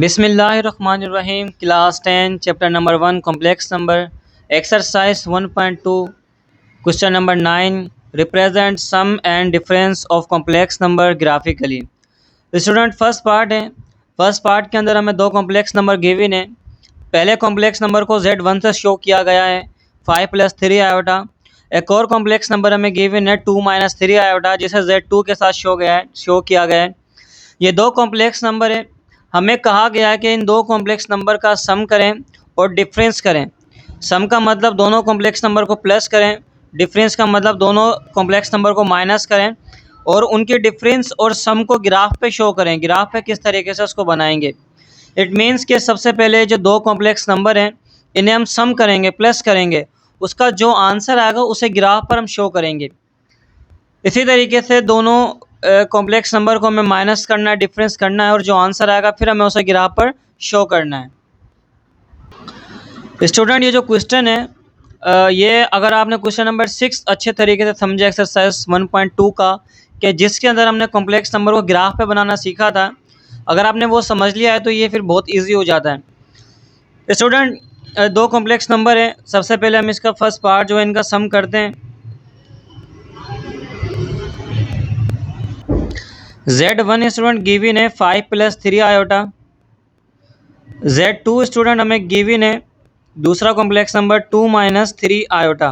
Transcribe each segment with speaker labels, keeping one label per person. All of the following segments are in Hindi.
Speaker 1: बिस्मिल्लाहिर्रहमानिर्रहीम। Class 10 chapter number 1 complex number exercise 1.2 question number 9 represent sum and difference of complex number graphically. Student first part है। फर्स्ट पार्ट के अंदर हमें दो कॉम्प्लेक्स नंबर गिवन है। पहले कॉम्प्लेक्स नंबर को Z1 से शो किया गया है 5 + 3 आयोटा। एक और कॉम्प्लेक्स नंबर हमें गिवन है 2 - 3 आयोटा जिसे Z2 के साथ शो किया गया है। ये दो कॉम्प्लेक्स नंबर है। हमें कहा गया है कि इन दो कॉम्प्लेक्स नंबर का सम करें और डिफरेंस करें। सम का मतलब दोनों कॉम्प्लेक्स नंबर को प्लस करें, डिफरेंस का मतलब दोनों कॉम्प्लेक्स नंबर को माइनस करें और उनके डिफरेंस और सम को ग्राफ पे शो करें। ग्राफ पे किस तरीके से उसको बनाएंगे। इट मीन्स कि सबसे पहले जो दो कॉम्प्लेक्स नंबर हैं इन्हें हम सम करेंगे, प्लस करेंगे, उसका जो आंसर आएगा उसे ग्राफ पर हम शो करेंगे। इसी तरीके से दोनों कॉम्प्लेक्स नंबर को हमें माइनस करना है, डिफरेंस करना है और जो आंसर आएगा फिर हमें उसे ग्राफ पर शो करना है। स्टूडेंट ये जो क्वेश्चन है ये अगर आपने क्वेश्चन नंबर 6 अच्छे तरीके से समझा एक्सरसाइज 1.2 का, कि जिसके अंदर हमने कॉम्प्लेक्स नंबर को ग्राफ पे बनाना सीखा था, अगर आपने वो समझ लिया है तो ये फिर बहुत ईजी हो जाता है। स्टूडेंट दो कॉम्प्लेक्स नंबर है। सबसे पहले हम इसका फर्स्ट पार्ट जो है इनका सम करते हैं। Z1 स्टूडेंट गिवन है 5 + 3 आयोटा। Z2 स्टूडेंट हमें गिवन है दूसरा कॉम्प्लेक्स नंबर 2 - 3 आयोटा।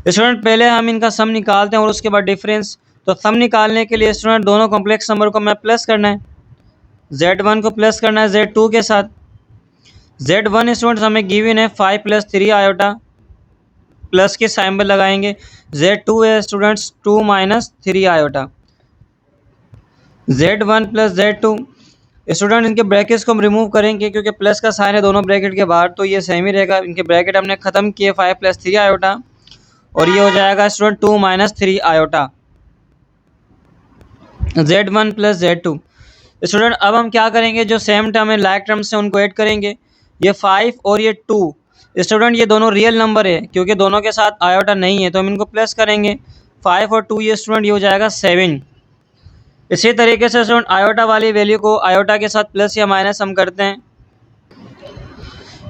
Speaker 1: स्टूडेंट पहले हम इनका सम निकालते हैं और उसके बाद डिफरेंस। तो सम निकालने के लिए स्टूडेंट दोनों कॉम्प्लेक्स नंबर को हमें प्लस करना है। Z1 को प्लस करना है Z2 के साथ। Z1 स्टूडेंट हमें गिवन है 5 + 3 आयोटा, प्लस के सिंबल लगाएंगे। Z2 है students 2 - 3 iota. Z1 + Z2 student इनके ब्रैकेट्स को हम रिमूव करेंगे क्योंकि प्लस का साइन है दोनों ब्रैकेट के बाहर, तो ये सेम ही रहेगा। इनके ब्रैकेट हमने ख़त्म किए 5 + 3 आयोटा और ये हो जाएगा student 2 - 3 iota. Z1 + Z2 student अब हम क्या करेंगे, जो सेम टर्म है लाइक टर्म से उनको ऐड करेंगे। ये 5 और ये 2 स्टूडेंट ये दोनों रियल नंबर है क्योंकि दोनों के साथ आयोटा नहीं है, तो हम इनको प्लस करेंगे। 5 और 2 ये स्टूडेंट ये हो जाएगा 7। इसी तरीके से स्टूडेंट आयोटा वाली वैल्यू को आयोटा के साथ प्लस या माइनस हम करते हैं।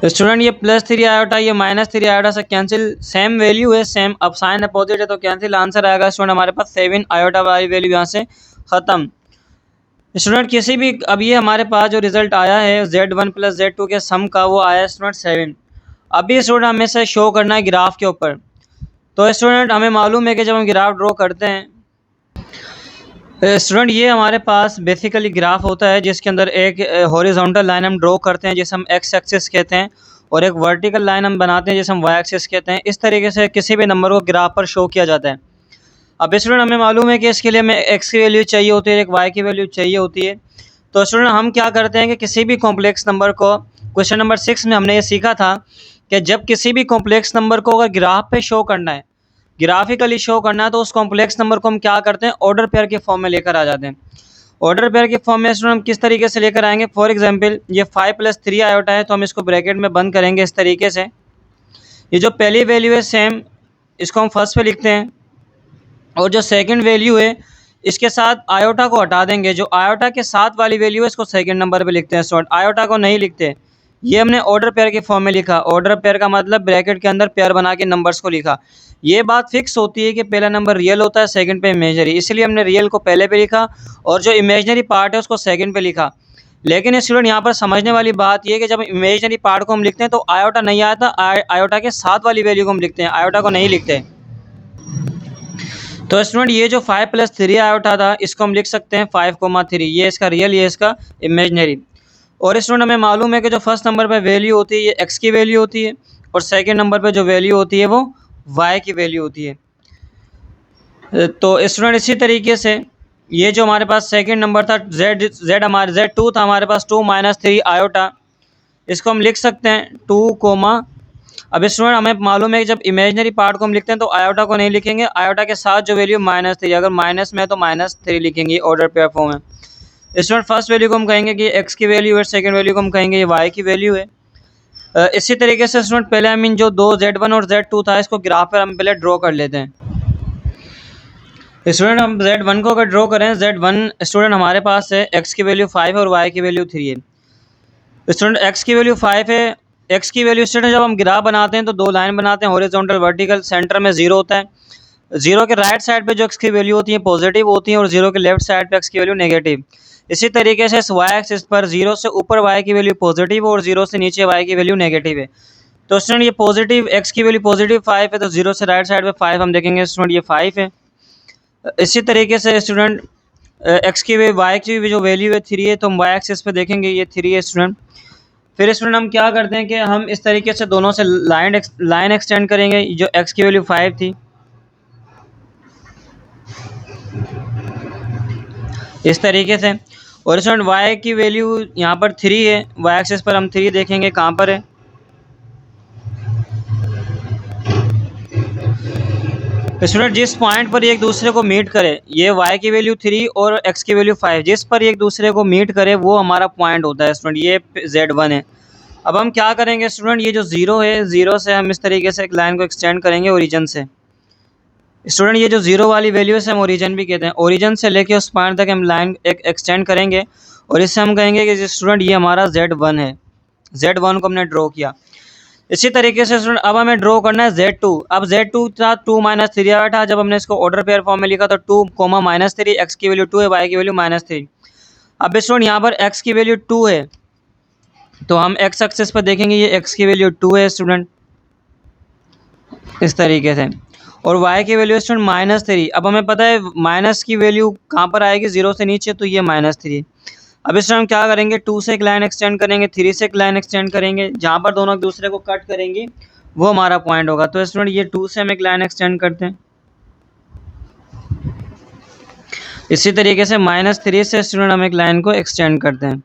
Speaker 1: स्टूडेंट ये +3 आयोटा ये -3 आयोटा से कैंसिल, सेम वैल्यू है, सेम, अब साइन अपोजिट है तो कैंसिल, आंसर आएगा स्टूडेंट हमारे पास 7। आयोटा वाली वैल्यू यहाँ से ख़त्म। स्टूडेंट किसी भी, अब ये हमारे पास जो रिजल्ट आया है Z1 + Z2 के सम का वो आया स्टूडेंट 7। अभी स्टूडेंट हमें से शो करना है ग्राफ के ऊपर। तो स्टूडेंट हमें मालूम है कि जब हम ग्राफ ड्रॉ करते हैं स्टूडेंट ये हमारे पास बेसिकली ग्राफ होता है जिसके अंदर एक हॉरिजॉन्टल लाइन हम ड्रॉ करते हैं जिसे हम एक्स एक्सिस कहते हैं और एक वर्टिकल लाइन हम बनाते हैं जिसे हम वाई एक्सिस कहते हैं। इस तरीके से किसी भी नंबर को ग्राफ पर शो किया जाता है। अब स्टूडेंट हमें मालूम है कि इसके लिए हमें एक्स की वैल्यू चाहिए होती है, एक वाई की वैल्यू चाहिए होती है। तो स्टूडेंट हम क्या करते हैं कि किसी भी कॉम्प्लेक्स नंबर को, क्वेश्चन नंबर 6 में हमने ये सीखा था कि जब किसी भी कॉम्प्लेक्स नंबर को अगर ग्राफ पे शो करना है, ग्राफिकली शो करना है, तो उस कॉम्प्लेक्स नंबर को हम क्या करते हैं, ऑर्डर पेयर के फॉर्म में लेकर आ जाते हैं। ऑर्डर पेयर के फॉर्म में स्टूडेंट हम किस तरीके से लेकर आएंगे, फॉर एग्जांपल ये 5 + 3 आयोटा है तो हम इसको ब्रैकेट में बंद करेंगे इस तरीके से। ये जो पहली वैल्यू है सेम, इसको हम फर्स्ट पे लिखते हैं और जो सेकंड वैल्यू है इसके साथ आयोटा को हटा देंगे। जो आयोटा के साथ वाली वैल्यू है इसको सेकंड नंबर पे लिखते हैं स्टूडेंट, आयोटा को नहीं लिखते। ये हमने ऑर्डर पेयर के फॉर्म में लिखा। ऑर्डर पेयर का मतलब ब्रैकेट के अंदर पेयर बना के नंबर्स को लिखा। ये बात फिक्स होती है कि पहला नंबर रियल होता है, सेकंड पे इमेजनरी, इसलिए हमने रियल को पहले पे लिखा और जो इमेजनरी पार्ट है उसको सेकंड पे लिखा। लेकिन स्टूडेंट यहाँ पर समझने वाली बात ये है कि जब इमेजनरी पार्ट को हम लिखते हैं तो आयोटा नहीं आता, आयोटा के साथ वाली वैल्यू को हम लिखते हैं, आयोटा को नहीं लिखते। तो स्टूडेंट ये जो 5 + 3 आयोटा था इसको हम लिख सकते हैं 5, 3, ये इसका रियल, ये इसका इमेजनरी। और स्टूडेंट हमें मालूम है कि जो फर्स्ट नंबर पे वैल्यू होती है ये एक्स की वैल्यू होती है और सेकंड नंबर पे जो वैल्यू होती है वो वाई की वैल्यू होती है। तो स्टूडेंट इसी तरीके से ये जो हमारे पास सेकंड नंबर था हमारे Z2 था हमारे पास 2 - 3 आयोटा, इसको हम लिख सकते हैं 2, अब स्टूडेंट हमें मालूम है कि जब इमेजनरी पार्ट को हम लिखते हैं तो आयोटा को नहीं लिखेंगे, आयोटा के साथ जो वैल्यू -3, अगर माइनस में है तो -3 लिखेंगे ऑर्डर पेयर फॉर्म में। स्टूडेंट फर्स्ट वैल्यू को हम कहेंगे कि एक्स की वैल्यू है, सेकंड वैल्यू को हम कहेंगे ये वाई की वैल्यू है। इसी तरीके से स्टूडेंट पहले हम इन जो दो Z1 और Z2 था इसको ग्राफ पर हम पहले ड्रॉ कर लेते हैं। स्टूडेंट हम Z1 को अगर ड्रॉ करें, Z1 स्टूडेंट हमारे पास है, x की वैल्यू 5 है और y की वैल्यू 3 है। स्टूडेंट x की वैल्यू 5 है, x की वैल्यू स्टूडेंट जब हम ग्राफ बनाते हैं तो दो लाइन बनाते हैं, हॉरिजॉन्टल वर्टिकल, सेंटर में 0 होता है। 0 के राइट साइड पे जो x की वैल्यू होती है पॉजिटिव होती है और 0 के लेफ्ट साइड पे x की वैल्यू नेगेटिव। इसी तरीके से y एक्सिस पर 0 से ऊपर y की वैल्यू पॉजिटिव और 0 से नीचे y की वैल्यू नेगेटिव है। तो स्टूडेंट ये पॉजिटिव x की वैल्यू पॉजिटिव 5 है, तो 0 से राइट साइड पे 5 हम देखेंगे स्टूडेंट ये 5 है। इसी तरीके से स्टूडेंट एक्स की वाई की भी जो वैल्यू है 3 है, तो हम वाई एक्सिस पे देखेंगे ये 3 है स्टूडेंट। फिर स्टूडेंट हम क्या करते हैं कि हम इस तरीके से दोनों से लाइन एक्सटेंड करेंगे। जो एक्स की वैल्यू 5 थी इस तरीके से, और स्टूडेंट वाई की वैल्यू यहाँ पर 3 है, वाई एक्सिस पर हम 3 देखेंगे कहाँ पर है। स्टूडेंट जिस पॉइंट पर एक दूसरे को मीट करे, ये y की वैल्यू 3 और x की वैल्यू 5, जिस पर एक दूसरे को मीट करे वो हमारा पॉइंट होता है स्टूडेंट, ये Z1 है। अब हम क्या करेंगे स्टूडेंट, ये जो 0 है, 0 से हम इस तरीके से एक लाइन को एक्सटेंड करेंगे ओरिजिन से। स्टूडेंट ये जो 0 वाली वैल्यू है हम ओरिजिन भी कहते हैं, ओरिजिन से लेके उस पॉइंट तक हम लाइन एक एक्सटेंड करेंगे और इससे हम कहेंगे कि स्टूडेंट ये हमारा Z1 है। Z1 को हमने ड्रॉ किया। इसी तरीके से स्टूडेंट अब हमें ड्रॉ करना है Z2। अब Z2 था 2 - 3 आया था, जब हमने इसको ऑर्डर पेयर फॉर्म में लिखा तो 2, -3, x की वैल्यू 2 है, y की वैल्यू -3। अब स्टूडेंट यहाँ पर x की वैल्यू 2 है, तो हम x एक्सिस पर देखेंगे ये x की वैल्यू 2 है स्टूडेंट इस तरीके से, और y की वैल्यू स्टूडेंट -3। अब हमें पता है माइनस की वैल्यू कहाँ पर आएगी, 0 से नीचे, तो ये -3। अब इस टाइम हम क्या करेंगे, 2 से एक लाइन एक्सटेंड करेंगे, 3 से एक लाइन एक्सटेंड करेंगे, जहाँ पर दोनों एक दूसरे को कट करेंगे वो हमारा पॉइंट होगा। तो स्टूडेंट ये 2 से हम एक लाइन एक्सटेंड करते हैं। इसी तरीके से -3 से स्टूडेंट हम एक लाइन को एक्सटेंड करते हैं,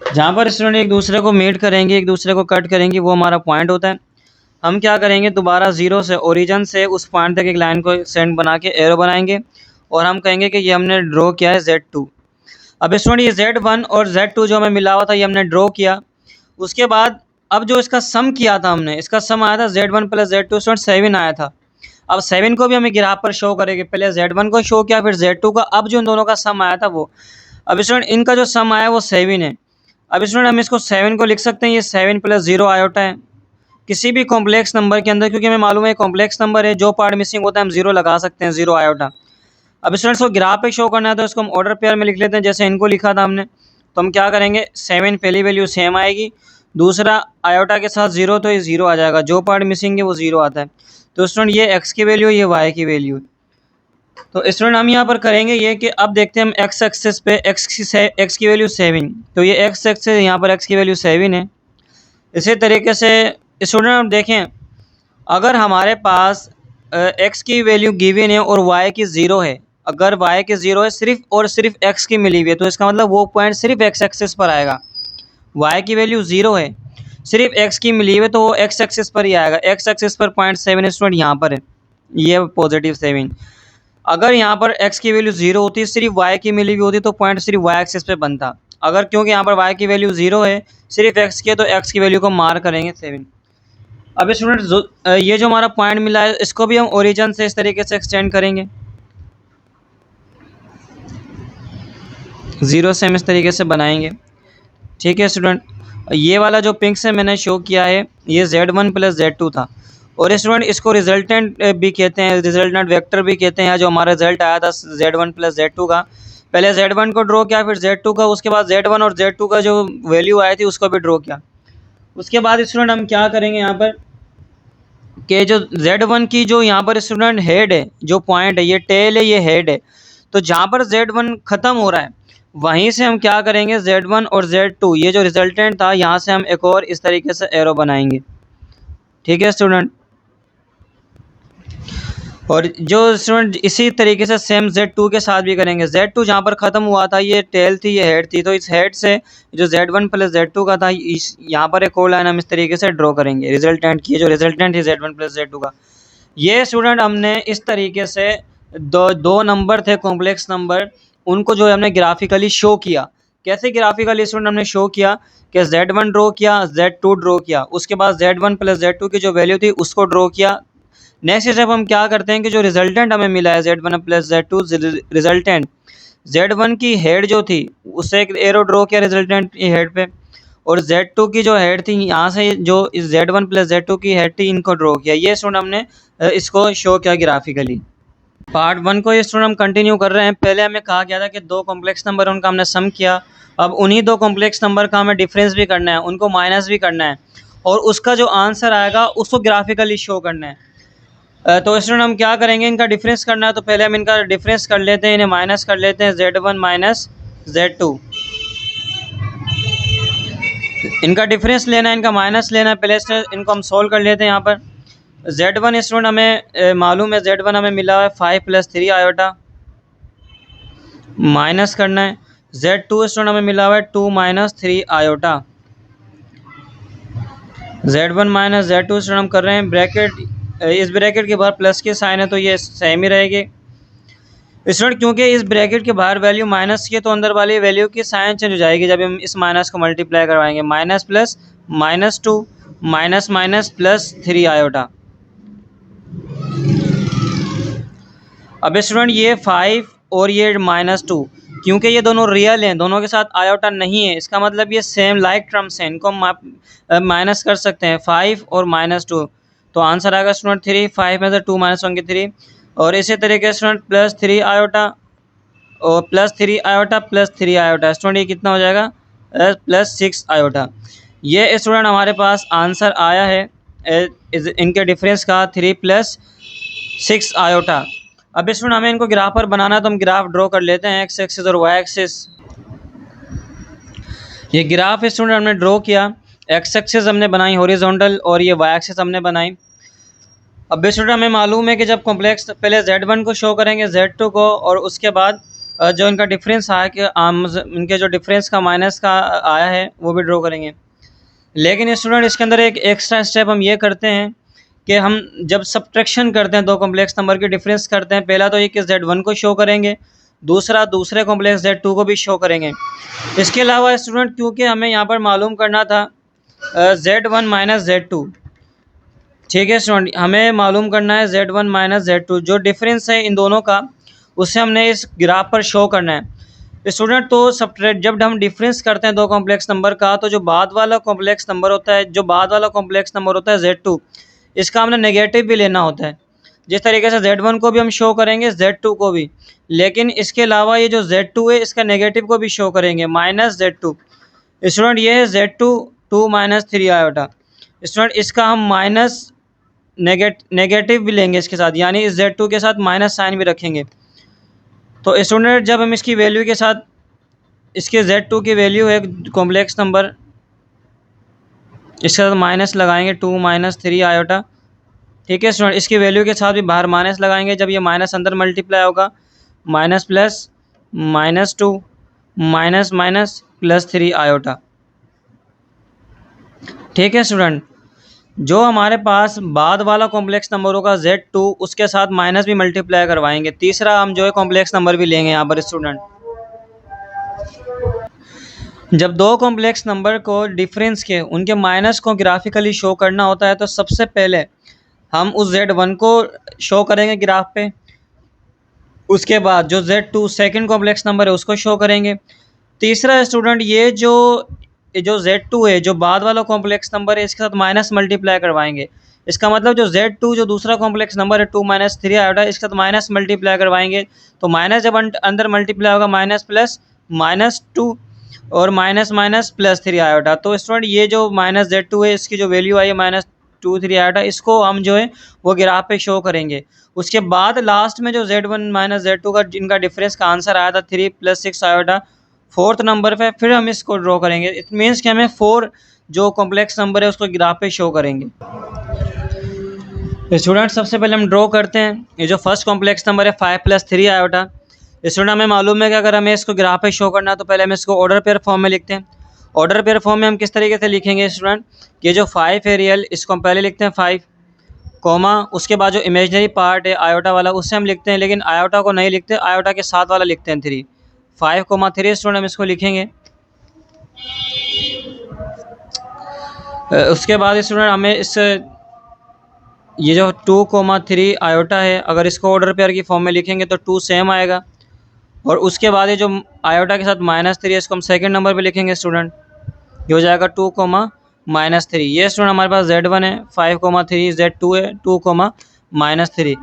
Speaker 1: जहाँ पर स्टूडेंट एक दूसरे को मीट करेंगे, एक दूसरे को कट करेंगे, वो हमारा पॉइंट होता है। हम क्या करेंगे, दोबारा 0 से ओरिजिन से उस पॉइंट तक एक लाइन को एक्सटेंड बना के एरो बनाएंगे और हम कहेंगे कि ये हमने ड्रॉ किया है Z2। अब स्टूडेंट ये Z1 और Z2 जो हमें मिला हुआ था ये हमने ड्रॉ किया। उसके बाद अब जो इसका सम किया था हमने, इसका सम आया था Z1 + Z2 स्टूडेंट 7 आया था। अब 7 को भी हमें ग्राफ पर शो करेंगे, पहले Z1 को शो किया फिर Z2 का, अब जो इन दोनों का सम आया था वो, अब स्टूडेंट इनका जो सम आया वो 7 है। अब स्टूडेंट हम इसको 7 को लिख सकते हैं, ये 7 + 0 आयोटा है किसी भी कॉम्प्लेक्स नंबर के अंदर, क्योंकि हमें मालूम है कॉम्प्लेक्स नंबर है, जो पार्ट मिसिंग होता है हम 0 लगा सकते हैं, 0 आयोटा। अब स्टूडेंट्स को ग्राफ पे शो करना है तो इसको हम ऑर्डर पेयर में लिख लेते हैं, जैसे इनको लिखा था हमने। तो हम क्या करेंगे, 7 पहली वैल्यू सेम आएगी, दूसरा आयोटा के साथ 0, तो ये 0 आ जाएगा, जो पार्ट मिसिंग है वो 0 आता है। तो स्टूडेंट ये x की वैल्यू, ये y की वैल्यू। तो स्टूडेंट हम यहाँ पर करेंगे ये कि अब देखते हैं हम x एक्सिस पे x की वैल्यू 7, तो ये x एक्सिस यहाँ पर x की वैल्यू 7 है। इसी तरीके से स्टूडेंट हम देखें, अगर हमारे पास x की वैल्यू गिवन है और y की 0 है, अगर y की 0 है सिर्फ और सिर्फ x की मिली हुई है, तो इसका मतलब वो पॉइंट सिर्फ x एक्सिस पर आएगा। y की वैल्यू 0 है, सिर्फ x की मिली हुई है, तो वो x एक्सिस पर ही आएगा। x एक्सिस पर 0.7 स्टूडेंट यहाँ पर है, ये +7। अगर यहाँ पर x की वैल्यू 0 होती, सिर्फ y की मिली हुई होती, तो पॉइंट सिर्फ y एक्सिस पे बनता। अगर क्योंकि यहाँ पर y की वैल्यू 0 है, सिर्फ x की है, तो x की वैल्यू को मार करेंगे 7। अब स्टूडेंट ये जो हमारा पॉइंट मिला है इसको भी हम ओरिजिन से इस तरीके से एक्सटेंड करेंगे, 0 से हम इस तरीके से बनाएंगे। ठीक है स्टूडेंट, ये वाला जो पिंक से मैंने शो किया है ये Z1 + Z2 था, और स्टूडेंट इसको रिजल्टेंट भी कहते हैं, रिजल्टेंट वेक्टर भी कहते हैं। जो हमारा रिजल्ट आया था Z1 + Z2 का, पहले Z1 को ड्रॉ किया, फिर Z2 का, उसके बाद Z1 और Z2 का जो वैल्यू आई थी उसको भी ड्रॉ किया। उसके बाद स्टूडेंट हम क्या करेंगे यहाँ पर कि जो Z1 की जो यहाँ पर स्टूडेंट हेड है, जो पॉइंट है, ये टेल है, ये हेड है, तो जहाँ पर Z1 ख़त्म हो रहा है वहीं से हम क्या करेंगे, Z1 और Z2 ये जो रिजल्टेंट था यहाँ से हम एक और इस तरीके से एरो बनाएंगे। ठीक है स्टूडेंट, और जो स्टूडेंट इसी तरीके से सेम Z2 के साथ भी करेंगे। Z2 जहाँ पर ख़त्म हुआ था ये टेल थी, ये हेड थी, तो इस हेड से जो Z1 + Z2 का था इस यहाँ पर एक और लाइन हम इस तरीके से ड्रॉ करेंगे रिजल्टेंट की, जो रिजल्टेंट है Z1 + Z2 का। ये स्टूडेंट हमने इस तरीके से दो नंबर थे कॉम्प्लेक्स नंबर, उनको जो हमने ग्राफिकली शो किया। कैसे ग्राफिकली स्टूडेंट हमने शो किया कि Z1 ड्रॉ किया, Z2 ड्रॉ किया, उसके बाद Z1 + Z2 की जो वैल्यू थी उसको ड्रॉ किया, नेक्स्ट स्टेप हम क्या करते हैं कि जो रिजल्टेंट हमें मिला है Z1 plus Z2, resultant Z1 की हेड जो थी उससे एक एरो ड्रॉ किया रिजल्टेंट की हेड पे, और Z2 की जो हेड थी यहाँ से जो इस Z1 प्लस Z2 की हेड थी इनको ड्रॉ किया। ये स्टूडेंट हमने इसको शो किया ग्राफिकली। पार्ट 1 को ये स्टूडेंट हम कंटिन्यू कर रहे हैं। पहले हमें कहा गया था कि दो कॉम्प्लेक्स नंबर उनका हमने सम किया, अब उन्हीं दो कॉम्प्लेक्स नंबर का हमें डिफरेंस भी करना है, उनको माइनस भी करना है, और उसका जो आंसर आएगा उसको ग्राफिकली शो करना है। तो स्टूडेंट हम क्या करेंगे, इनका डिफरेंस करना है, तो पहले हम इनका डिफरेंस कर लेते हैं, इन्हें माइनस कर लेते हैं Z1 माइनस Z2। इनका डिफरेंस लेना है, इनका माइनस लेना है, पहले इनको हम सोल्व कर लेते हैं। यहाँ पर Z1 स्टूडेंट हमें मालूम है, Z1 हमें मिला है 5 + 3 आयोटा, माइनस करना है। Z2 स्टूडेंट हमें मिला हुआ है 2 - 3 iota. Z1 minus Z2 student हम कर रहे हैं ब्रैकेट, इस ब्रैकेट के बाहर प्लस के साइन है तो ये सेम ही रहेगी स्टूडेंट, क्योंकि इस ब्रैकेट के बाहर वैल्यू माइनस की है तो अंदर वाली वैल्यू की साइन चेंज हो जाएगी जब हम इस माइनस को मल्टीप्लाई करवाएंगे। Minus plus -2 minus minus plus 3 iota. अब स्टूडेंट ये 5 और ये -2, क्योंकि ये दोनों रियल हैं, दोनों के साथ आयोटा नहीं है, इसका मतलब ये सेम लाइक टर्म्स हैं, इनको हम माइनस कर सकते हैं 5 और -2, तो आंसर आएगा स्टूडेंट 3। 5 में से 2 माइनस होंगे 3, और इसी तरीके से स्टूडेंट प्लस 3 आयोटा और plus 3 iota plus 3 iota, student ये कितना हो जाएगा प्लस 6 आयोटा। ये स्टूडेंट हमारे पास आंसर आया है इनके डिफरेंस का 3 + 6 आयोटा। अब स्टूडेंट हमें इनको ग्राफ पर बनाना है तो हम ग्राफ ड्रॉ कर लेते हैं, एक्स एक्सिस और वाई एक्सिस। ये ग्राफ स्टूडेंट हमने ड्रॉ किया, एक्स एक्सिस हमने बनाई हॉरिजॉन्टल और ये वाई एक्सिस हमने बनाई। अब स्टूडेंट हमें मालूम है कि जब कॉम्प्लेक्स पहले Z1 को शो करेंगे, Z2 को, और उसके बाद जो इनका डिफरेंस आया कि इनके जो डिफरेंस का माइनस का आया है वो भी ड्रॉ करेंगे। लेकिन स्टूडेंट इसके अंदर एक एक्स्ट्रा स्टेप हम ये करते हैं कि हम जब सब्ट्रैक्शन करते हैं, दो कॉम्प्लेक्स नंबर की डिफरेंस करते हैं, पहला तो ये कि Z1 को शो करेंगे, दूसरा दूसरे कॉम्प्लेक्स Z2 को भी शो करेंगे। इसके अलावा स्टूडेंट क्योंकि हमें यहाँ पर मालूम करना था Z1 माइनस Z2, ठीक है स्टूडेंट, हमें मालूम करना है Z1 माइनस Z2, जो डिफरेंस है इन दोनों का उससे हमने इस ग्राफ पर शो करना है स्टूडेंट। तो सब्ट्रैक्ट जब हम डिफरेंस करते हैं दो कॉम्प्लेक्स नंबर का, तो जो बाद वाला कॉम्प्लेक्स नंबर होता है, जो बाद वाला कॉम्प्लेक्स नंबर होता है Z2, इसका हमने नेगेटिव भी लेना होता है। जिस तरीके से Z1 को भी हम शो करेंगे, Z2 को भी, लेकिन इसके अलावा ये जो Z2 है इसका नेगेटिव को भी शो करेंगे, -Z2। स्टूडेंट ये है Z2 2 - 3 आयोटा। स्टूडेंट इसका हम माइनस नेगेटिव भी लेंगे इसके साथ, यानी इस Z2 के साथ माइनस साइन भी रखेंगे। तो स्टूडेंट जब हम इसकी वैल्यू के साथ, इसके Z2 की वैल्यू है कॉम्प्लेक्स नंबर, इसके साथ माइनस लगाएंगे 2 - 3 आयोटा, ठीक है स्टूडेंट, इसकी वैल्यू के साथ भी बाहर माइनस लगाएंगे, जब ये माइनस अंदर मल्टीप्लाई होगा, minus plus -2 minus minus +3 iota, ठीक है स्टूडेंट। जो हमारे पास बाद वाला कॉम्प्लेक्स नंबर होगा Z2, उसके साथ माइनस भी मल्टीप्लाई करवाएंगे। तीसरा हम जो है कॉम्प्लेक्स नंबर भी लेंगे यहाँ पर स्टूडेंट। जब दो कॉम्प्लेक्स नंबर को डिफरेंस के उनके माइनस को ग्राफिकली शो करना होता है तो सबसे पहले हम उस Z1 को शो करेंगे ग्राफ पे, उसके बाद जो Z2 सेकंड कॉम्प्लेक्स नंबर है उसको शो करेंगे। तीसरा स्टूडेंट ये जो Z2 है, जो बाद वाला कॉम्प्लेक्स नंबर है, इसके साथ माइनस मल्टीप्लाई करवाएंगे। इसका मतलब जो Z2 जो दूसरा कॉम्प्लेक्स नंबर है 2 - 3 आयोटा, इसके साथ माइनस मल्टीप्लाई करवाएंगे, तो माइनस जब अंदर मल्टीप्लाई होगा, माइनस प्लस -2 और माइनस माइनस +3 आयोटा। तो स्टूडेंट ये जो -Z2 है इसकी जो वैल्यू आई है -2 3 आयोटा, इसको हम जो है वो ग्राफ पे शो करेंगे। उसके बाद लास्ट में जो Z1 - Z2 का इनका डिफरेंस का आंसर आया था 3 + 6 आयोटा, फोर्थ नंबर पे फिर हम इसको ड्रॉ करेंगे। इट मीन्स कि हमें 4 जो कॉम्प्लेक्स नंबर है उसको ग्राफ पे शो करेंगे। स्टूडेंट सबसे पहले हम ड्रॉ करते हैं, ये जो फर्स्ट कॉम्प्लेक्स नंबर है 5 + 3 आयोटा। स्टूडेंट हमें मालूम है कि अगर हमें इसको ग्राफ पे शो करना है तो पहले हम इसको ऑर्डर पेयर फॉर्म में लिखते हैं। ऑर्डर पेयर फॉर्म में हम किस तरीके से लिखेंगे स्टूडेंट, ये जो 5 है रियल, इसको हम पहले लिखते हैं 5, कॉमा, उसके बाद जो इमेजनरी पार्ट है आयोटा वाला उससे हम लिखते हैं, लेकिन आयोटा को नहीं लिखते, आयोटा के साथ वाला लिखते हैं 3, 5, 3 स्टूडेंट हम इसको लिखेंगे। उसके बाद स्टूडेंट हमें इस ये जो 2,3 आयोटा है, अगर इसको ऑर्डर पेयर की फॉर्म में लिखेंगे तो 2 सेम आएगा। और उसके बाद ये जो आयोटा के साथ -3 है, इसको हम सेकंड नंबर पे लिखेंगे स्टूडेंट, ये हो जाएगा 2,-3। ये स्टूडेंट हमारे पास Z1 है, 5,3, Z2 है 2,-3।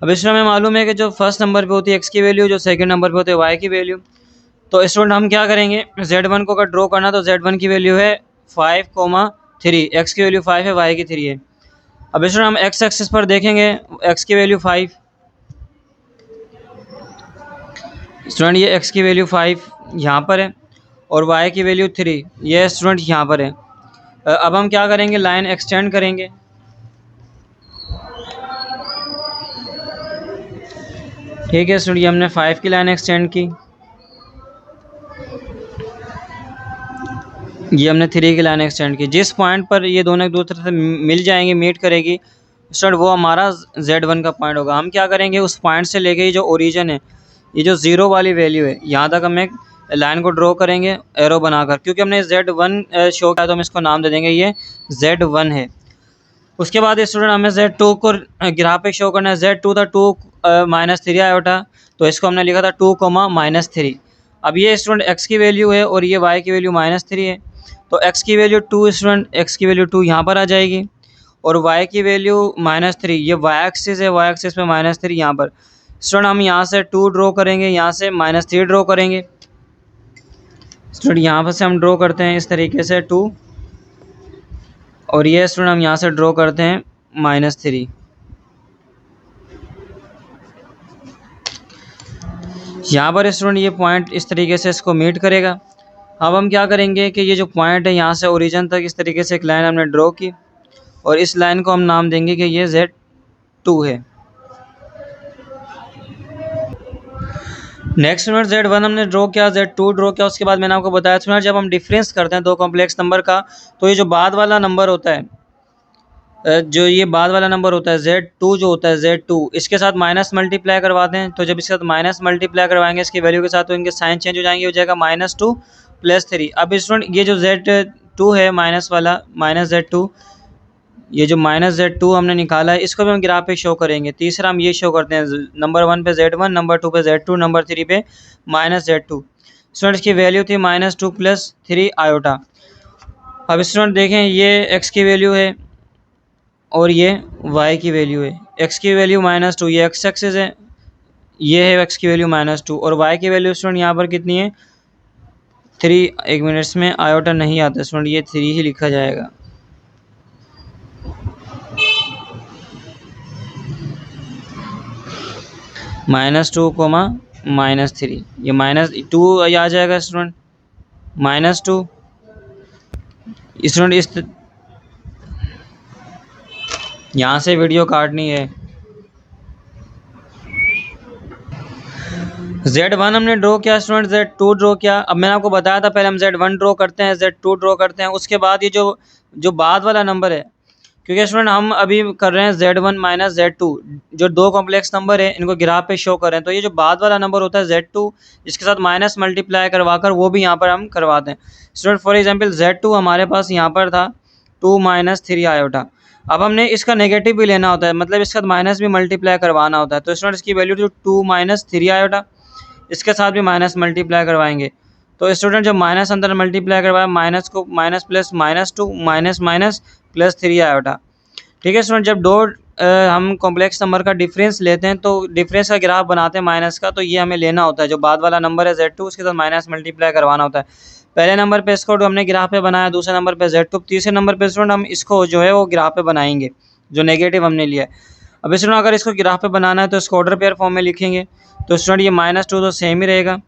Speaker 1: अब इसमें हमें मालूम है कि जो फर्स्ट नंबर पे होती है x की वैल्यू, जो सेकंड नंबर पे होती है y की वैल्यू। तो स्टूडेंट हम क्या करेंगे, Z1 को अगर ड्रॉ करना तो Z1 की वैल्यू है 5,3, x की वैल्यू 5 है, y की 3 है। अब स्टूडेंट हम x एक्सिस पर देखेंगे, x की वैल्यू 5, स्टूडेंट ये x की वैल्यू 5 यहाँ पर है और y की वैल्यू 3, ये स्टूडेंट यहाँ पर है। अब हम क्या करेंगे, लाइन एक्सटेंड करेंगे। ठीक है स्टूडेंट, ये हमने 5 की लाइन एक्सटेंड की, ये हमने 3 की लाइन एक्सटेंड की। जिस पॉइंट पर ये दोनों एक दूसरे से मिल जाएंगे, मीट करेगी स्टूडेंट, वो हमारा Z1 का पॉइंट होगा। हम क्या करेंगे, उस पॉइंट से लेके ये जो ओरिजिन है, ये जो 0 वाली वैल्यू है, यहाँ तक हम एक लाइन को ड्रॉ करेंगे एरो बनाकर। क्योंकि हमने Z1 शो किया तो हम इसको नाम दे देंगे ये Z1 है। उसके बाद स्टूडेंट हमें Z2 को ग्राफ पे शो करना है। Z2 था 2-3 आयोटा, तो इसको हमने लिखा था 2, -3। अब ये स्टूडेंट x की वैल्यू है और ये y की वैल्यू -3 है, तो x की वैल्यू 2 स्टूडेंट, x की वैल्यू 2 यहाँ पर आ जाएगी और y की वैल्यू -3, ये y एक्सिस है, y एक्सिस पे -3 यहाँ पर। स्टूडेंट हम यहाँ से 2 ड्रॉ करेंगे, यहाँ से -3 ड्रॉ करेंगे। स्टूडेंट यहाँ पर से हम ड्रॉ करते हैं इस तरीके से 2, और ये स्टूडेंट हम यहाँ से ड्रॉ करते हैं -3। यहाँ पर स्टूडेंट ये पॉइंट इस तरीके से इसको मीट करेगा। अब हम क्या करेंगे कि ये जो पॉइंट है, यहाँ से ओरिजिन तक इस तरीके से एक लाइन हमने ड्रॉ की और इस लाइन को हम नाम देंगे कि ये Z2 है। नेक्स्ट स्टूडेंट Z1 हमने ड्रॉ किया, Z2 ड्रॉ किया। उसके बाद मैंने आपको बताया स्टूडेंट, जब हम डिफरेंस करते हैं दो कॉम्प्लेक्स नंबर का, तो ये जो बाद वाला नंबर होता है, जो ये बाद वाला नंबर होता है Z2, जो होता है Z2, इसके साथ माइनस मल्टीप्लाई करवाते हैं। तो जब इसके साथ माइनस मल्टीप्लाई करवाएंगे इसकी वैल्यू के साथ, तो इनके साइन चेंज हो जाएंगे, हो जाएगा -2 + 3। अब स्टूडेंट ये जो Z2 है माइनस वाला, -Z2, ये जो -Z2 हमने निकाला है, इसको भी हम ग्राफ पे शो करेंगे। तीसरा हम ये शो करते हैं, नंबर 1 पे Z1, नंबर 2 पे Z2, नंबर 3 पे -Z2। स्टूडेंट इसकी वैल्यू थी -2 + 3 आयोटा। अब स्टूडेंट देखें, ये x की वैल्यू है और ये y की वैल्यू है। x की वैल्यू -2, ये x एक्सिस है, ये है x की वैल्यू -2, और y की वैल्यू स्टूडेंट यहाँ पर कितनी है, 3। एक मिनट्स में आयोटा नहीं आता स्टूडेंट, ये 3 ही लिखा जाएगा। -2, -3, ये -2 आ जाएगा स्टूडेंट, -2 स्टूडेंट। इस यहाँ से वीडियो काटनी है। Z1 हमने ड्रॉ किया स्टूडेंट, Z2 ड्रॉ किया। अब मैंने आपको बताया था, पहले हम Z1 ड्रॉ करते हैं, Z2 ड्रॉ करते हैं, उसके बाद ये जो बाद वाला नंबर है, क्योंकि स्टूडेंट हम अभी कर रहे हैं Z1 - Z2, जो दो कॉम्प्लेक्स नंबर है, इनको ग्राफ पे शो कर रहे हैं। तो ये जो बाद वाला नंबर होता है Z2, इसके साथ माइनस मल्टीप्लाई करवाकर वो भी यहाँ पर हम करवाते हैं। स्टूडेंट फॉर एग्जांपल Z2 हमारे पास यहाँ पर था 2 - 3 आयोटा। अब हमने इसका नेगेटिव भी लेना होता है, मतलब इसके साथ माइनस भी मल्टीप्लाई करवाना होता है। तो स्टूडेंट इसकी वैल्यू जो 2 - 3 आयोटा, इसके साथ भी माइनस मल्टीप्लाई करवाएंगे। तो स्टूडेंट जब माइनस अंदर मल्टीप्लाई करवाए, माइनस को minus plus -2 minus plus 3 iota. ठीक है स्टूडेंट, जब दो हम कॉम्प्लेक्स नंबर का डिफरेंस लेते हैं तो डिफरेंस का ग्राफ बनाते हैं माइनस का, तो ये हमें लेना होता है। जो बाद वाला नंबर है Z2, उसके साथ माइनस मल्टीप्लाई करवाना होता है। पहले नंबर पे इसको हमने ग्राफ पे बनाया, दूसरे नंबर पे Z2, तीसरे नंबर पे स्टूडेंट हम इसको जो है वो ग्राफ पे बनाएंगे, जो नेगेटिव हमने लिया है। अब स्टूडेंट अगर इसको ग्राफ पे बनाना है तो इसको ऑर्डर पेयर फॉर्म में लिखेंगे। तो स्टूडेंट ये -2 तो सेम ही रहेगा,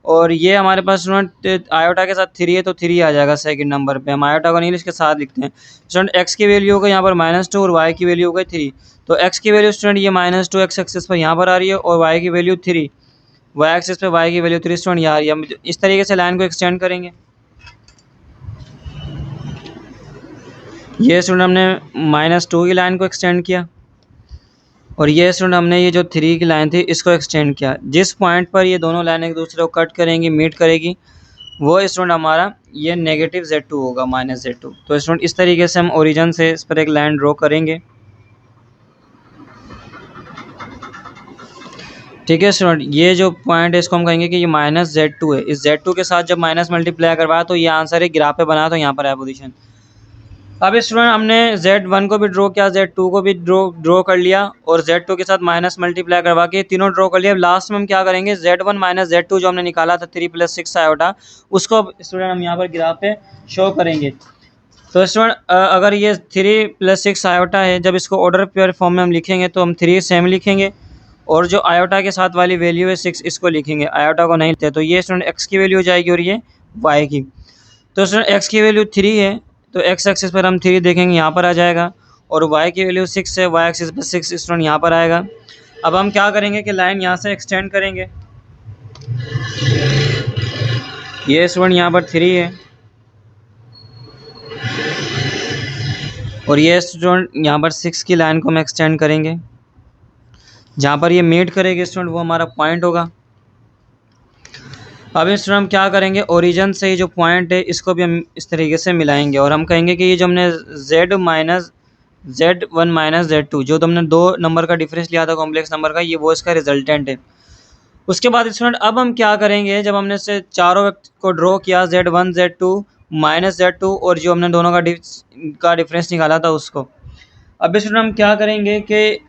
Speaker 1: और ये हमारे पास स्टूडेंट आयोटा के साथ 3 है, तो 3 आ जाएगा सेकंड नंबर पे। हम आयोटा को नहीं, इसके साथ लिखते हैं। स्टूडेंट x की वैल्यू होगा यहाँ पर -2 और y की वैल्यू होगा 3। तो x की वैल्यू स्टूडेंट ये -2 x एक्सिस पर यहाँ पर आ रही है, और y की वैल्यू 3 y एक्सिस पे, y की वैल्यू 3 स्टूडेंट यहाँ आ रही है। हम इस तरीके से लाइन को एक्सटेंड करेंगे। ये स्टूडेंट हमने -2 की लाइन को एक्सटेंड किया, और ये स्टूडेंट हमने ये जो 3 की लाइन थी इसको एक्सटेंड किया। जिस पॉइंट पर ये दोनों लाइन एक दूसरे को कट करेंगी, मीट करेगी, वो स्टूडेंट हमारा ये नेगेटिव Z2 होगा, -Z2। तो स्टूडेंट इस तरीके से हम ओरिजिन से इस पर एक लाइन ड्रॉ करेंगे। ठीक है स्टूडेंट, ये जो पॉइंट है इसको हम कहेंगे कि ये -z2 है। इस z2 के साथ जब माइनस मल्टीप्लाई करवाया तो ये आंसर है, ग्राफ पे बनाया तो यहाँ पर है पोजीशन। अब स्टूडेंट हमने z1 को भी ड्रॉ किया, z2 को भी ड्रॉ कर लिया और z2 के साथ माइनस मल्टीप्लाई करवा के तीनों ड्रॉ कर लिया। अब लास्ट में हम क्या करेंगे, z1 माइनस z2 जो हमने निकाला था 3 + 6 आयोटा, उसको अब स्टूडेंट हम यहाँ पर ग्राफ पे शो करेंगे। तो स्टूडेंट अगर ये 3 + 6 आयोटा है, जब इसको ऑर्डर पेयर फॉर्म में हम लिखेंगे तो हम 3 सेम लिखेंगे और जो आयोटा के साथ वाली वैल्यू है 6 इसको लिखेंगे, आयोटा को नहीं लेते। तो ये स्टूडेंट x की वैल्यू हो जाएगी और ये y की। तो स्टूडेंट x की वैल्यू 3 है तो x एक्सिस पर हम 3 देखेंगे, यहाँ पर आ जाएगा, और y की वैल्यू 6 है, y एक्सिस पर 6 स्टूडेंट यहाँ पर आएगा। अब हम क्या करेंगे कि लाइन यहाँ से एक्सटेंड करेंगे। ये स्टूडेंट यहाँ पर 3 है और ये स्टूडेंट यहाँ पर 6 की लाइन को हम एक्सटेंड करेंगे। जहाँ पर ये मीट करेगी स्टूडेंट वो हमारा पॉइंट होगा। अब स्टूडेंट हम क्या करेंगे, ओरिजिन से ही जो पॉइंट है इसको भी हम इस तरीके से मिलाएंगे और हम कहेंगे कि ये जो हमने z1 माइनस z2 जो तुमने 2 नंबर का डिफरेंस लिया था कॉम्प्लेक्स नंबर का, ये वो इसका रिजल्टेंट है। उसके बाद स्टूडेंट अब हम क्या करेंगे, जब हमने से चारों को ड्रॉ किया z1 z2 माइनस z2 और जो हमने दोनों का डिफरेंस निकाला था उसको, अब स्टूडेंट हम क्या करेंगे कि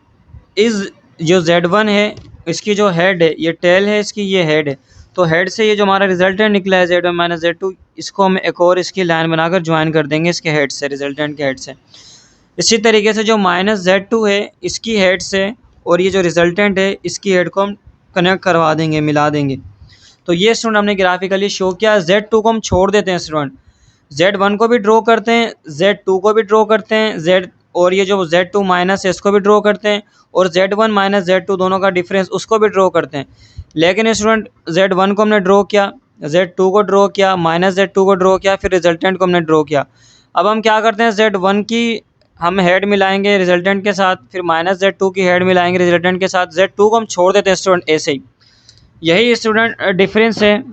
Speaker 1: इस जो z1 है इसकी जो हेड है, ये टेल है इसकी, ये हेड है, तो हेड से ये जो हमारा रिजल्टेंट निकला है z1 माइनस z2, इसको हम एक और इसकी लाइन बनाकर ज्वाइन कर देंगे इसके हेड से, रिजल्टेंट के हेड से। इसी तरीके से जो -z2 है इसकी हेड से और ये जो रिजल्टेंट है इसकी हेड को हम कनेक्ट करवा देंगे, मिला देंगे। तो ये स्टूडेंट हमने ग्राफिकली शो किया। z2 को हम छोड़ देते हैं स्टूडेंट, z1 को भी ड्रॉ करते हैं, z2 को भी ड्रॉ करते हैं, और ये जो z2 माइनस है इसको भी ड्रॉ करते हैं, और z1 माइनस z2 दोनों का डिफरेंस उसको भी ड्रॉ करते हैं। लेकिन स्टूडेंट z1 को हमने ड्रॉ किया, z2 को ड्रॉ किया, माइनस z2 को ड्रॉ किया, फिर रिजल्टेंट को हमने ड्रॉ किया। अब हम क्या करते हैं, z1 की हम हेड मिलाएंगे रिजल्टेंट के साथ, फिर माइनस z2 की हेड मिलाएंगे रिजल्टेंट के साथ, z2 को हम छोड़ देते हैं स्टूडेंट ऐसे ही। यही स्टूडेंट डिफरेंस है,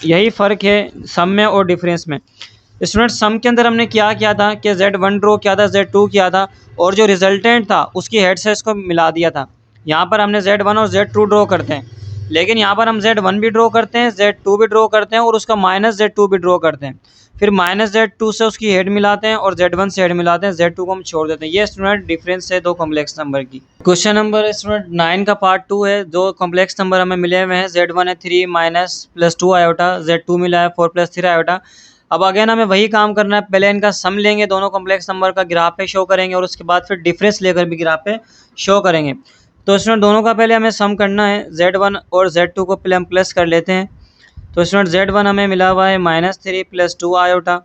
Speaker 1: यही फ़र्क है सम में और डिफरेंस में। स्टूडेंट सम के अंदर हमने क्या किया था कि z1 ड्रॉ किया था, z2 किया था, और जो रिजल्टेंट था उसकी हेड से इसको मिला दिया था। यहाँ पर हमने z1 और z2 ड्रॉ करते हैं, लेकिन यहाँ पर हम z1 भी ड्रॉ करते हैं, z2 भी ड्रॉ करते हैं और उसका -z2 भी ड्रॉ करते हैं, फिर -z2 से उसकी हेड मिलाते हैं और z1 से हेड मिलाते हैं, z2 को हम छोड़ देते हैं। ये स्टूडेंट डिफरेंस है दो कॉम्प्लेक्स नंबर की। क्वेश्चन नंबर स्टूडेंट 9 का पार्ट 2 है। दो कॉम्प्लेक्स नंबर हमें मिले हुए हैं, z1 है 3 माइनस प्लस 2 आयोटा, z2 मिला है 4 + 3 आयोटा। अब अगेन हमें वही काम करना है, पहले इनका सम लेंगे, दोनों कॉम्प्लेक्स नंबर का ग्राफ पे शो करेंगे और उसके बाद फिर डिफरेंस लेकर भी ग्राफ पे शो करेंगे। तो स्टूडेंट दोनों का पहले हमें सम करना है, z1 और z2 को पहले हम प्लस कर लेते हैं। तो स्टूडेंट z1 हमें मिला हुआ है -3 + 2 आयोटा,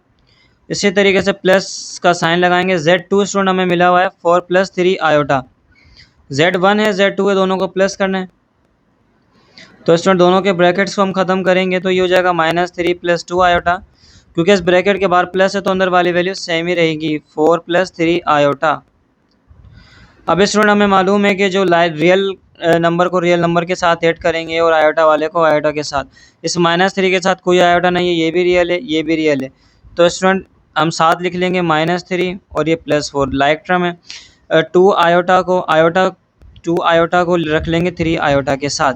Speaker 1: इसी तरीके से प्लस का साइन लगाएंगे। z2 स्टूडेंट हमें मिला हुआ है 4 + 3 आयोटा, z1 है z2 है, दोनों को प्लस करना है। तो स्टूडेंट दोनों के ब्रैकेट्स को हम ख़त्म करेंगे तो ये हो जाएगा -3 + 2 आयोटा, क्योंकि इस ब्रैकेट के बाहर प्लस है तो अंदर वाली वैल्यू सेम ही रहेगी, 4 + 3 आयोटा। अब स्टूडेंट हमें मालूम है कि जो रियल नंबर को रियल नंबर के साथ ऐड करेंगे और आयोटा वाले को आयोटा के साथ। इस -3 के साथ कोई आयोटा नहीं है, ये भी रियल है, ये भी रियल है, तो स्टूडेंट हम साथ लिख लेंगे -3 और ये +4 लाइक टर्म है। 2 आयोटा को रख लेंगे 3 आयोटा के साथ,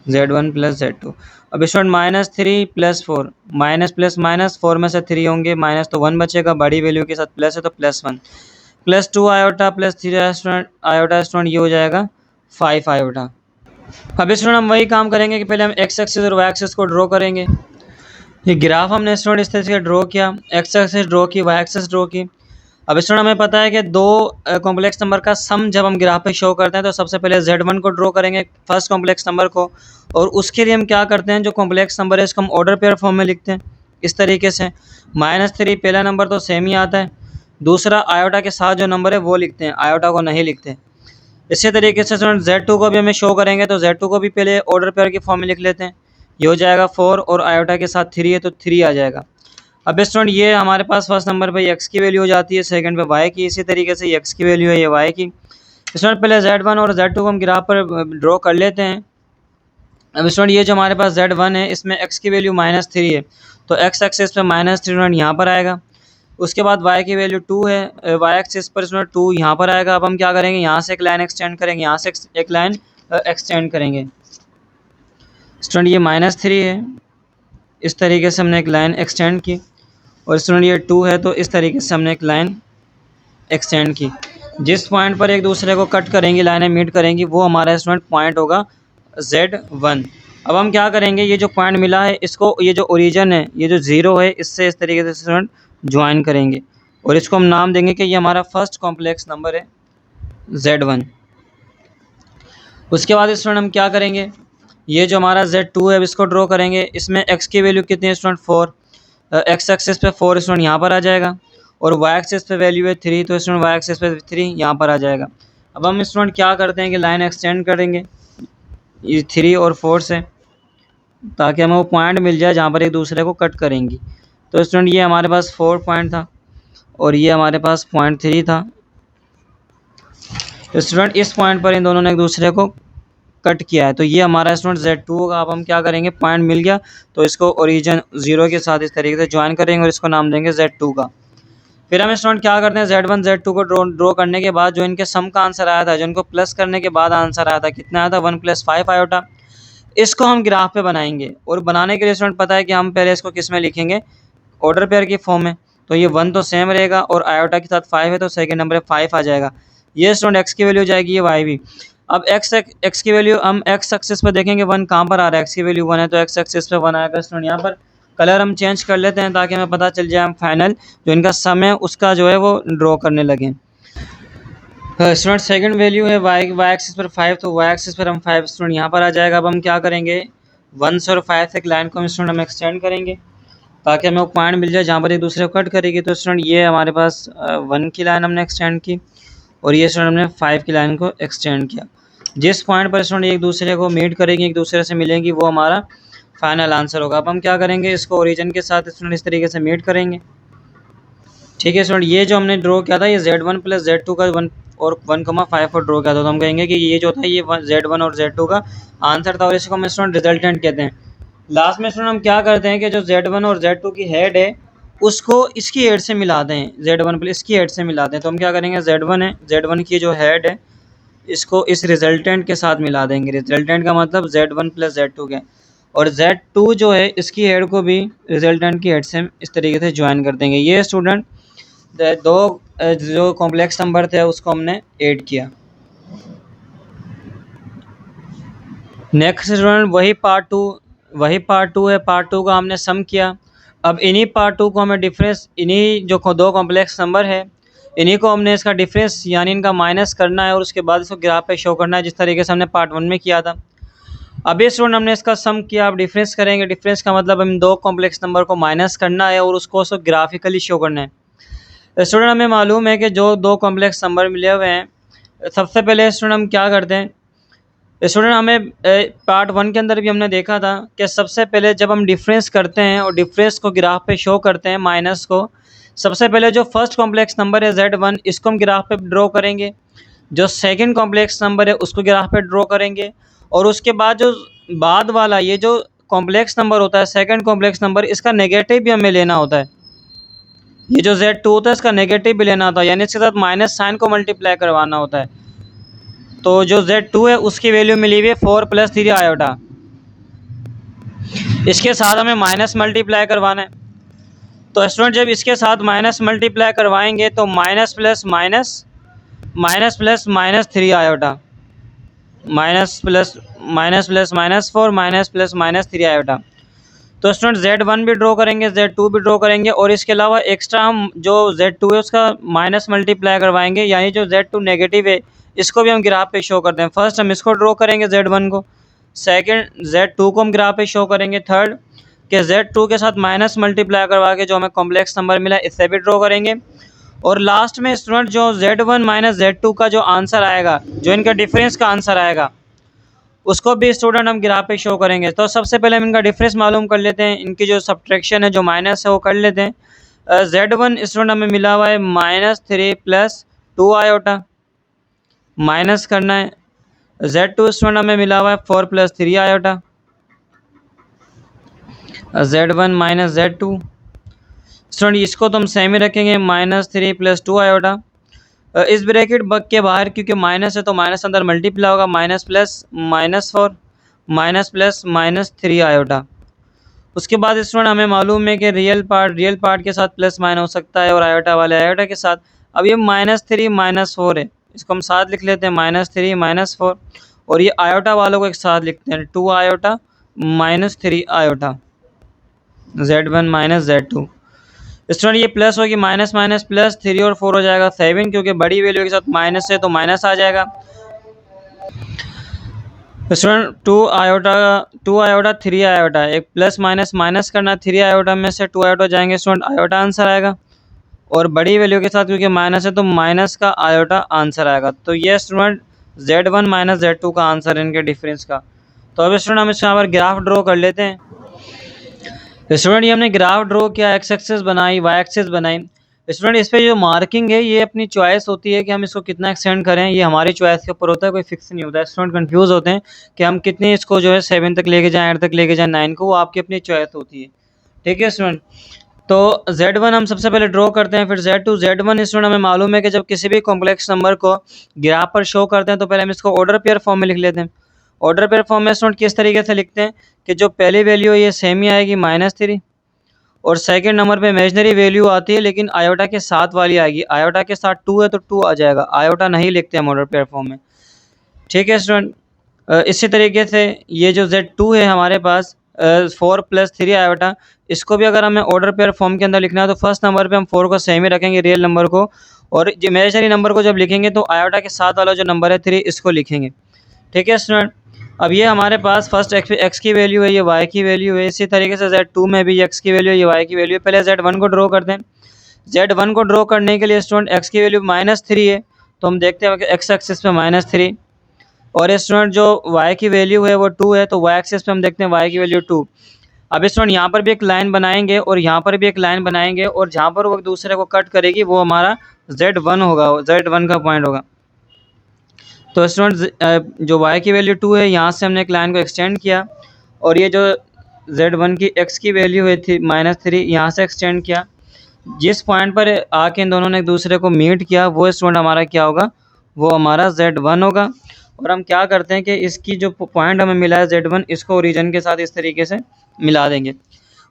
Speaker 1: z1 + z2। अब स्टूडेंट -3 + 4, माइनस प्लस माइनस 4 में से 3 होंगे, माइनस तो 1 बचेगा, बड़ी वैल्यू के साथ प्लस है तो +1, +2 आयोटा +3 आयोटा स्टूडेंट ये हो जाएगा 5 आयोटा। अब स्टूडेंट हम वही काम करेंगे कि पहले हम x एक्सिस और y एक्सिस को ड्रॉ करेंगे। ये ग्राफ हमने स्टूडेंट इस तरह से ड्रॉ किया, x एक्सिस ड्रॉ की, y एक्सिस ड्रॉ की। अब स्टूडेंट हमें पता है कि दो कॉम्प्लेक्स नंबर का सम जब हम ग्राफ पे शो करते हैं तो सबसे पहले z1 को ड्रॉ करेंगे, फर्स्ट कॉम्प्लेक्स नंबर को, और उसके लिए हम क्या करते हैं, जो कॉम्प्लेक्स नंबर है इसको हम ऑर्डर पेयर फॉर्म में लिखते हैं इस तरीके से। -3 पहला नंबर तो सेम ही आता है, दूसरा आयोटा के साथ जो नंबर है वो लिखते हैं, आयोटा को नहीं लिखते। इसी तरीके से स्टूडेंट z2 को भी हमें शो करेंगे तो z2 को भी पहले ऑर्डर पेयर की फॉर्म में लिख लेते हैं, ये हो जाएगा 4 और आयोटा के साथ 3 है तो 3 आ जाएगा। अब स्टूडेंट ये हमारे पास फर्स्ट नंबर पे x की वैल्यू हो जाती है, सेकंड पे y की, इसी तरीके से x की वैल्यू है ये y की। स्टूडेंट पहले z1 और z2 को हम ग्राफ पर ड्रॉ कर लेते हैं। अब स्टूडेंट ये जो हमारे पास z1 है इसमें x की वैल्यू -3 है तो x एक्सिस पे -3 स्टूडेंट यहाँ पर आएगा। उसके बाद y की वैल्यू 2 है, y एक्सिस पर स्टूडेंट 2 यहाँ पर आएगा। अब हम क्या करेंगे, यहाँ से एक लाइन एक्सटेंड करेंगे, यहाँ से एक लाइन एक्सटेंड करेंगे। स्टूडेंट ये -3 है, इस तरीके से हमने एक लाइन एक्सटेंड की, और स्टूडेंट ये 2 है तो इस तरीके से हमने एक लाइन एक्सटेंड की। जिस पॉइंट पर एक दूसरे को कट करेंगी, लाइनें मीट करेंगी, वो हमारा स्टूडेंट पॉइंट होगा Z1। अब हम क्या करेंगे, ये जो पॉइंट मिला है इसको, ये जो ओरिजिन है, ये जो 0 है, इससे इस तरीके से स्टूडेंट ज्वाइन करेंगे, और इसको हम नाम देंगे कि ये हमारा फर्स्ट कॉम्प्लेक्स नंबर है Z1। उसके बाद स्टूडेंट हम क्या करेंगे, ये जो हमारा Z2 है अब इसको ड्रॉ करेंगे। इसमें x की वैल्यू कितनी है स्टूडेंट, 4। x एक्सिस पे 4 स्टूडेंट यहाँ पर आ जाएगा, और y एक्सिस पे वैल्यू है 3, तो स्टूडेंट y एक्सिस पे 3 यहाँ पर आ जाएगा। अब हम स्टूडेंट क्या करते हैं कि लाइन एक्सटेंड करेंगे ये 3 और 4 से, ताकि हमें वो पॉइंट मिल जाए जहाँ पर एक दूसरे को कट करेंगी। तो स्टूडेंट ये हमारे पास 4 पॉइंट था, और ये हमारे पास पॉइंट 3 था। तो स्टूडेंट इस पॉइंट पर इन दोनों ने एक दूसरे को कट किया है, तो ये हमारा स्टूडेंट Z2 होगा। अब हम क्या करेंगे, पॉइंट मिल गया तो इसको ओरिजिन 0 के साथ इस तरीके से ज्वाइन करेंगे, और इसको नाम देंगे Z2 का। फिर हम स्टूडेंट क्या करते हैं, Z1 Z2 को ड्रॉ करने के बाद जो इनके सम का आंसर आया था, जो इनको प्लस करने के बाद आंसर आया था, कितना आया था, 1 + 5 आयोटा। इसको हम ग्राफ पे बनाएंगे, और बनाने के लिए स्टूडेंट पता है कि हम पहले इसको किस में लिखेंगे, ऑर्डर पेयर की फॉर्म में। तो ये 1 तो सेम रहेगा, और आयोटा के साथ 5 है तो सेकेंड नंबर 5 आ जाएगा। ये स्टूडेंट x की वैल्यू जाएगी, ये y भी। अब x की वैल्यू हम x एक्सिस पर देखेंगे 1 कहाँ पर आ रहा है, x की वैल्यू 1 है तो x एक्सिस पे 1 आएगा स्टूडेंट। यहाँ पर कलर हम चेंज कर लेते हैं ताकि हमें पता चल जाए, हम फाइनल जो इनका सम है उसका जो है वो ड्रॉ करने लगे। स्टूडेंट सेकंड वैल्यू है y एक्सिस पर 5, तो y एक्सिस पर हम 5 स्टूडेंट यहाँ पर आ जाएगा। अब हम क्या करेंगे, 1 से और 5 से एक लाइन को स्टूडेंट हम एक्सटेंड करेंगे, ताकि हमें वो पॉइंट मिल जाए जहाँ पर एक दूसरे को कट करेगी। तो स्टूडेंट ये हमारे पास 1 की लाइन हमने एक्सटेंड की, और ये स्टूडेंट हमने 5 की लाइन को एक्सटेंड किया। जिस पॉइंट पर स्टूडेंट एक दूसरे को मीट करेंगे, एक दूसरे से मिलेंगी, वो हमारा फाइनल आंसर होगा। अब हम क्या करेंगे, इसको ओरिजिन के साथ स्टूडेंट इस तरीके से मीट करेंगे। ठीक है स्टूडेंट, ये जो हमने ड्रॉ किया था, ये Z1 + Z2 का 1 और 1,5 और ड्रॉ किया था, तो हम कहेंगे कि ये जो था ये Z1 और Z2 का आंसर था, और इसको हम स्टूडेंट रिजल्टेंट कहते हैं। लास्ट में स्टूडेंट हम क्या करते हैं कि जो Z1 और Z2 की हेड है उसको इसकी हेड से मिलाते हैं, Z1 प्लस इसकी हेड से मिलाते हैं। तो हम क्या करेंगे, Z1 है, Z1 की जो हेड है इसको इस रिजल्टेंट के साथ मिला देंगे। रिजल्टेंट का मतलब Z1 + Z2 के, और Z2 जो है इसकी हेड को भी रिजल्टेंट की हेड से इस तरीके से ज्वाइन कर देंगे। ये स्टूडेंट दो जो कॉम्प्लेक्स नंबर थे उसको हमने ऐड किया। नेक्स्ट स्टूडेंट वही पार्ट टू है, पार्ट 2 का हमने सम किया। अब इन्हीं पार्ट 2 को हमें डिफरेंस, इन्हीं जो दो कॉम्प्लेक्स नंबर है इन्हीं को हमने इसका डिफरेंस यानी इनका माइनस करना है, और उसके बाद इसको ग्राफ पे शो करना है, जिस तरीके से हमने पार्ट 1 में किया था। अभी स्टूडेंट हमने इसका सम किया, अब डिफरेंस करेंगे। डिफरेंस का मतलब हम दो कॉम्प्लेक्स नंबर को माइनस करना है और उसको ग्राफिकली शो करना है। स्टूडेंट हमें मालूम है कि जो दो कॉम्प्लेक्स नंबर मिले हुए हैं, सबसे पहले स्टूडेंट हम क्या करते हैं, स्टूडेंट हमें पार्ट 1 के अंदर भी हमने देखा था कि सबसे पहले जब हम डिफरेंस करते हैं और डिफरेंस को ग्राफ पे शो करते हैं, माइनस को, सबसे पहले जो फर्स्ट कॉम्प्लेक्स नंबर है Z1 इसको हम ग्राफ पे ड्रॉ करेंगे, जो सेकंड कॉम्प्लेक्स नंबर है उसको ग्राफ पे ड्रॉ करेंगे, और उसके बाद जो बाद वाला ये जो कॉम्प्लेक्स नंबर होता है सेकंड कॉम्प्लेक्स नंबर, इसका नेगेटिव भी हमें लेना होता है। ये जो Z2 होता है इसका नेगेटिव भी लेना होता है, यानी इसके साथ माइनस साइन को मल्टीप्लाई करवाना होता है। तो जो Z2 है उसकी वैल्यू मिली हुई है 4 + 3 आयोटा, इसके साथ हमें माइनस मल्टीप्लाई करवाना है। तो स्टूडेंट जब इसके साथ माइनस मल्टीप्लाई करवाएंगे तो माइनस प्लस -3 आयोटा, -4 -+-3 आयोटा। तो स्टूडेंट Z1 भी ड्रॉ करेंगे, Z2 भी ड्रॉ करेंगे, और इसके अलावा एक्स्ट्रा हम जो Z2 है उसका माइनस मल्टीप्लाई करवाएंगे, यानी जो Z2 नेगेटिव है इसको भी हम ग्राफ पे शो करते हैं। फर्स्ट हम इसको ड्रॉ करेंगे Z1 को, सेकंड Z2 को हम ग्राफ पे शो करेंगे, थर्ड के Z2 के साथ माइनस मल्टीप्लाई करवा के जो हमें कॉम्प्लेक्स नंबर मिला इससे भी ड्रॉ करेंगे, और लास्ट में स्टूडेंट जो Z1 - Z2 का जो आंसर आएगा, जो इनका डिफरेंस का आंसर आएगा, उसको भी स्टूडेंट हम ग्राफ पे शो करेंगे। तो सबसे पहले हम इनका डिफरेंस मालूम कर लेते हैं, इनकी जो सब्ट्रैक्शन है जो माइनस है वो कर लेते हैं। Z1 स्टूडेंट हमें मिला हुआ है -3 + 2 आयोटा, माइनस करना है। Z2 स्टूडेंट हमें मिला हुआ है 4 + 3 आयोटा, Z1 - Z2 स्टूडेंट इसको तो हम सेम ही रखेंगे, -3 + 2 आयोटा। इस ब्रैकेट के बाहर क्योंकि माइनस है तो माइनस अंदर मल्टीप्लाई होगा, minus plus -4 minus plus -3 iota. उसके बाद स्टूडेंट हमें मालूम है कि रियल पार्ट के साथ प्लस माइनस हो सकता है और आयोटा वाले आयोटा के साथ। अब ये -3 -4 है, इसको हम साथ लिख लेते हैं, -3 -4, और ये आयोटा वालों को एक साथ लिखते हैं, 2 iota -3 iota, Z1 Z2। Student ये प्लस होगी, माइनस माइनस प्लस, 3 और 4 हो जाएगा 7, क्योंकि बड़ी वैल्यू के साथ माइनस है तो माइनस आ जाएगा। स्टूडेंट 2 आयोटा 3 आयोटा, एक प्लस माइनस माइनस करना, 3 आयोटा में से 2 आयोटा जाएंगे स्टूडेंट, आयोटा आंसर आएगा। और बड़ी वैल्यू के साथ क्योंकि माइनस है तो माइनस का आयोटा आंसर आएगा। तो ये स्टूडेंट Z1 Z2 का आंसर है इनके डिफरेंस का। तो अब स्टूडेंट हम यहाँ पर ग्राफ ड्रॉ कर लेते हैं। स्टूडेंट ये हमने ग्राफ ड्रॉ किया, एक्स एक्सिस बनाई, वाई एक्सिस बनाई। स्टूडेंट इस पे जो मार्किंग है ये अपनी चॉइस होती है कि हम इसको कितना एक्सटेंड करें, ये हमारी चॉइस के ऊपर होता है, कोई फिक्स नहीं होता है। स्टूडेंट कंफ्यूज होते हैं कि हम कितनी इसको जो है 7 तक लेके जाएं, 8 तक लेके जाएं, 9 को, वो आपकी अपनी चॉइस होती है। ठीक है स्टूडेंट, तो Z1 हम सबसे पहले ड्रॉ करते हैं, फिर Z2। Z1 स्टूडेंट हमें मालूम है कि जब किसी भी कॉम्प्लेक्स नंबर को ग्राफ पर शो करते हैं तो पहले हम इसको ऑर्डर पेयर फॉर्म में लिख लेते हैं। ऑर्डर पेयर फॉर्म में स्टूडेंट किस तरीके से लिखते हैं कि जो पहली वैल्यू है ये सेम ही आएगी -3, और सेकंड नंबर पे इमेजनरी वैल्यू आती है लेकिन आयोटा के साथ वाली आएगी, आयोटा के साथ 2 है तो 2 आ जाएगा, आयोटा नहीं लिखते हम ऑर्डर पेयर फॉर्म में। ठीक है स्टूडेंट, इसी तरीके से ये जो Z2 है हमारे पास 4 + 3 आयोटा, इसको भी अगर हमें ऑर्डर पेयर फॉर्म के अंदर लिखना है तो फर्स्ट नंबर पे हम 4 को सेम ही रखेंगे, रियल नंबर को, और इमेजनरी नंबर को जब लिखेंगे तो आयोटा के साथ वाला जो नंबर है 3 इसको लिखेंगे। ठीक है स्टूडेंट, अब ये हमारे पास फर्स्ट एक्स की वैल्यू है, ये वाई की वैल्यू है, इसी तरीके से Z2 में भी एक्स की वैल्यू है, ये वाई की वैल्यू है। पहले Z1 को ड्रॉ करते हैं। Z1 को ड्रॉ करने के लिए स्टूडेंट एक्स की वैल्यू -3 है तो हम देखते हैं कि एक्स एक्सिस पे -3, और स्टूडेंट जो वाई की वैल्यू है वो 2 है तो वाई एक्सिस पे हम देखते हैं वाई की वैल्यू 2। अब स्टूडेंट यहाँ पर भी एक लाइन बनाएंगे और यहाँ पर भी एक लाइन बनाएंगे, और जहाँ पर वो एक दूसरे को कट करेगी वो हमारा Z1 होगा, Z1 का पॉइंट होगा। तो स्टूडेंट जो y की वैल्यू 2 है यहाँ से हमने एक लाइन को एक्सटेंड किया, और ये जो Z1 की x की वैल्यू है थी -3, यहाँ से एक्सटेंड किया। जिस पॉइंट पर आके इन दोनों ने एक दूसरे को मीट किया वो स्टूडेंट हमारा क्या होगा, वो हमारा Z1 होगा। और हम क्या करते हैं कि इसकी जो पॉइंट हमें मिला है Z1, इसको ओरिजिन के साथ इस तरीके से मिला देंगे।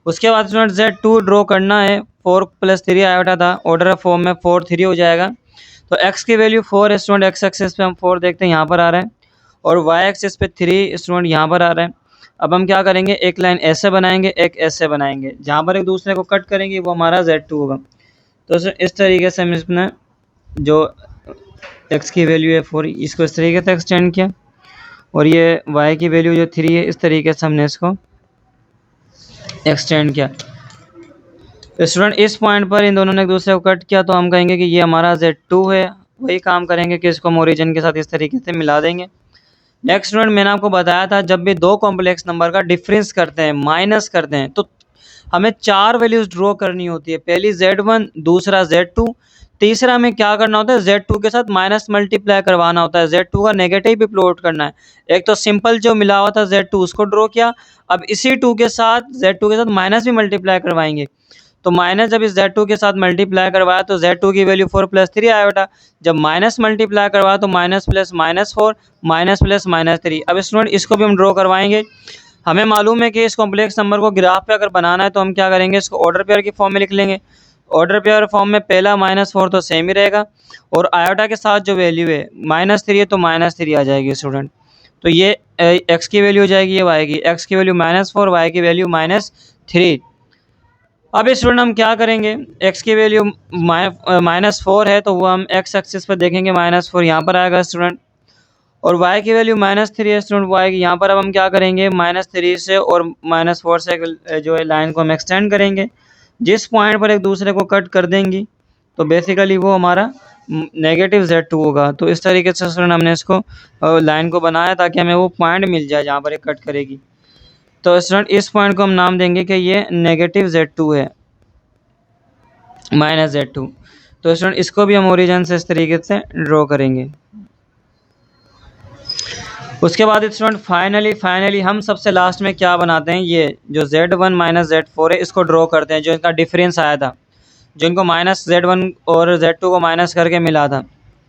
Speaker 1: उसके बाद स्टूडेंट Z2 ड्रॉ करना है, 4 + 3 आयोटा था, ऑर्डर फॉर्म में 4 3 हो जाएगा। तो x की वैल्यू 4 है स्टूडेंट, एक्स एक्सिस पे हम 4 देखते हैं यहाँ पर आ रहा है, और y एक्सिस पे 3 स्टूडेंट यहाँ पर आ रहा है। अब हम क्या करेंगे, एक लाइन ऐसे बनाएंगे, एक ऐसे बनाएंगे, जहाँ पर एक दूसरे को कट करेंगे वो हमारा Z2 होगा। तो इस तरीके से हम इसमें जो x की वैल्यू है 4, इसको इस तरीके से एक्सटेंड किया, और ये y की वैल्यू जो 3 है इस तरीके से हमने इसको एक्सटेंड किया। स्टूडेंट इस पॉइंट पर इन दोनों ने एक दूसरे को कट किया तो हम कहेंगे कि ये हमारा Z2 है। वही काम करेंगे कि इसको हम ओरिजिन के साथ इस तरीके से मिला देंगे। नेक्स्ट स्टूडेंट मैंने आपको बताया था जब भी दो कॉम्प्लेक्स नंबर का डिफरेंस करते हैं, माइनस करते हैं, तो हमें 4 वैल्यूज ड्रॉ करनी होती है। पहली Z1, दूसरा Z2, तीसरा हमें क्या करना होता है, Z2 के साथ माइनस मल्टीप्लाई करवाना होता है, Z2 का नेगेटिव भी प्लॉट करना है। एक तो सिंपल जो मिला हुआ था Z2 उसको ड्रॉ किया, अब इसी 2 के साथ Z2 के साथ माइनस भी मल्टीप्लाई करवाएंगे। तो माइनस जब इस Z2 के साथ मल्टीप्लाई करवाया तो Z2 की वैल्यू 4 + 3 आयोटा, जब माइनस मल्टीप्लाई करवाया तो माइनस प्लस -4 माइनस प्लस -3। अब स्टूडेंट इसको भी हम ड्रॉ करवाएंगे। हमें मालूम है कि इस कॉम्प्लेक्स नंबर को ग्राफ पे अगर बनाना है तो हम क्या करेंगे, इसको ऑर्डर पेयर की फॉर्म में लिख लेंगे। ऑर्डर पेयर फॉर्म में पहला -4 तो सेम ही रहेगा, और आयोटा के साथ जो वैल्यू है -3 है तो -3 आ जाएगी स्टूडेंट। तो ये x की वैल्यू हो जाएगी, ये y की, x की वैल्यू -4, y की वैल्यू -3। अब स्टूडेंट हम क्या करेंगे, x की वैल्यू -4 है तो वो हम x एक्सिस पर देखेंगे, -4 यहाँ पर आएगा स्टूडेंट, और y की वैल्यू -3 है स्टूडेंट, y की यहाँ पर। अब हम क्या करेंगे, -3 से और -4 से जो है लाइन को हम एक्सटेंड करेंगे। जिस पॉइंट पर एक दूसरे को कट कर देंगी तो बेसिकली वो हमारा नेगेटिव Z2 होगा। तो इस तरीके से स्टूडेंट हमने इसको लाइन को बनाया ताकि हमें वो पॉइंट मिल जाए जहाँ पर एक कट करेगी। तो स्टूडेंट इस पॉइंट को हम नाम देंगे कि ये नेगेटिव Z2 है, -Z2। तो स्टूडेंट इसको भी हम ओरिजिन से इस तरीके से ड्रॉ करेंगे। उसके बाद स्टूडेंट फाइनली हम सबसे लास्ट में क्या बनाते हैं, ये जो Z1 -Z4 है इसको ड्रॉ करते हैं, जो इनका डिफरेंस आया था, जिनको -Z1 और Z2 को माइनस करके मिला था।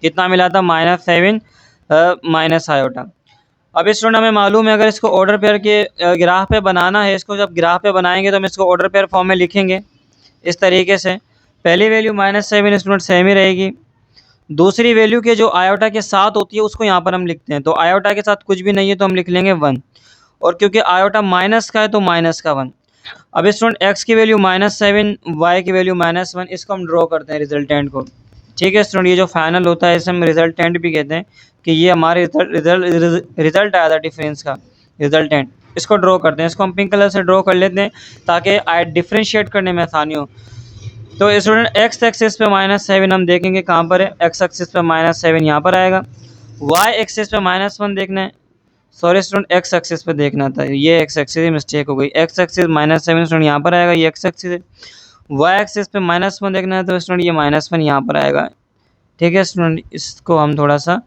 Speaker 1: कितना मिला था, -7 माइनस आयोटा। अब स्टूडेंट हमें मालूम है अगर इसको ऑर्डर पेयर के ग्राफ पे बनाना है, इसको जब ग्राफ पे बनाएंगे तो हम इसको ऑर्डर पेयर फॉर्म में लिखेंगे इस तरीके से। पहली वैल्यू -7 स्टूडेंट सेम ही रहेगी। दूसरी वैल्यू के जो आयोटा के साथ होती है उसको यहाँ पर हम लिखते हैं, तो आयोटा के साथ कुछ भी नहीं है तो हम लिख लेंगे 1, और क्योंकि आयोटा माइनस का है तो माइनस का 1। अब स्टूडेंट x की वैल्यू -7, y की वैल्यू -1, इसको हम ड्रॉ करते हैं रिजल्टेंट को। ठीक है स्टूडेंट, ये जो फाइनल होता है इसे हम रिजल्टेंट भी कहते हैं कि ये हमारे रिजल्ट आया था डिफरेंस का रिजल्टेंट। इसको ड्रॉ करते हैं, इसको हम पिंक कलर से ड्रॉ कर लेते हैं ताकि डिफ्रेंशिएट करने में आसानी हो। तो स्टूडेंट x एक्सिस पे -7 हम देखेंगे कहाँ पर है, x एक्सिस पे -7 यहाँ पर आएगा। y एक्सिस पे -1 देखना है, सॉरी स्टूडेंट x एक्सिस पे देखना था, ये x एक्सिस ही मिस्टेक हो गई। x एक्सिस -7 स्टूडेंट यहाँ पर आएगा, ये x एक्सिस है। y एक्सिस पे -1 देखना है तो स्टूडेंट ये -1 यहाँ पर आएगा। ठीक है स्टूडेंट, इसको हम थोड़ा सा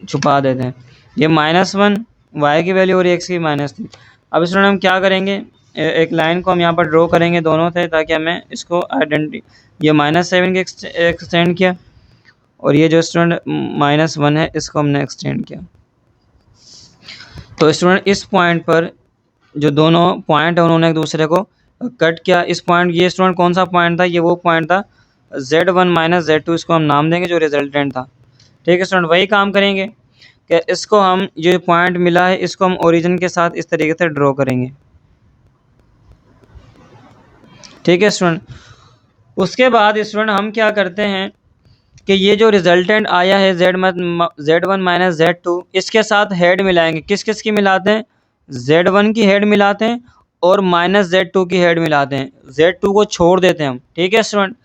Speaker 1: छुपा देते हैं, ये -1 y की वैल्यू और x की -3। अब स्टूडेंट हम क्या करेंगे, एक लाइन को हम यहाँ पर ड्रॉ करेंगे दोनों से ताकि हमें इसको ये -7 के एक्सटेंड किया और ये जो स्टूडेंट -1 है इसको हमने एक्सटेंड किया। तो स्टूडेंट इस पॉइंट पर जो दोनों पॉइंट है उन्होंने एक दूसरे को कट किया। इस पॉइंट, ये स्टूडेंट कौन सा पॉइंट था, ये वो पॉइंट था Z1 - Z2, इसको हम नाम देंगे जो रिजल्टेंट था। ठीक है स्टूडेंट, वही काम करेंगे कि इसको हम जो पॉइंट मिला है इसको हम ओरिजिन के साथ इस तरीके से ड्रॉ करेंगे। ठीक है स्टूडेंट, उसके बाद स्टूडेंट हम क्या करते हैं कि ये जो रिजल्टेंट आया है Z1 - Z2, इसके साथ हेड मिलाएंगे। किस किस की मिलाते हैं, Z1 की हेड मिलाते हैं और -Z2 की हेड मिलाते हैं, Z2 को छोड़ देते हैं हम। ठीक है स्टूडेंट,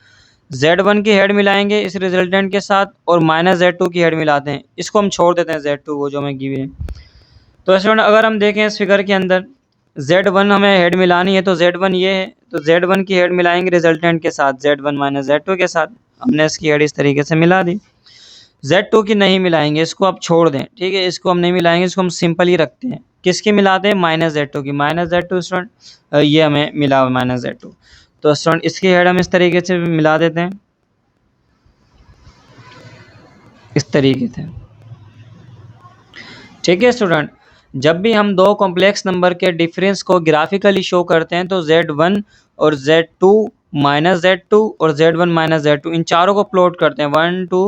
Speaker 1: Z1 की हेड मिलाएंगे इस रिजल्टेंट के साथ और -Z2 की हेड मिलाते हैं, इसको हम छोड़ देते हैं Z2 को जो हमें गिवन है। तो स्टूडेंट अगर हम देखें इस फिगर के अंदर Z1 हमें हेड मिलानी है तो Z1 ये है, तो Z1 की हेड मिलाएंगे रिजल्टेंट के साथ Z1 - Z2 के साथ। हमने इसकी हेड इस तरीके से मिला दी। Z2 की नहीं मिलाएंगे, इसको आप छोड़ दें। ठीक है, इसको हम नहीं मिलाएंगे, इसको हम सिंपल ही रखते हैं। किसकी मिलाते हैं, -Z2 की। -Z2 स्टूडेंट ये हमें मिला हुआ -Z2, तो स्टूडेंट इसकी हेड हम इस तरीके से मिला देते हैं, इस तरीके से। ठीक है स्टूडेंट, जब भी हम दो कॉम्प्लेक्स नंबर के डिफरेंस को ग्राफिकली शो करते हैं तो Z1 और Z2 -Z2 और Z1 - Z2 इन चारों को प्लॉट करते हैं 1 2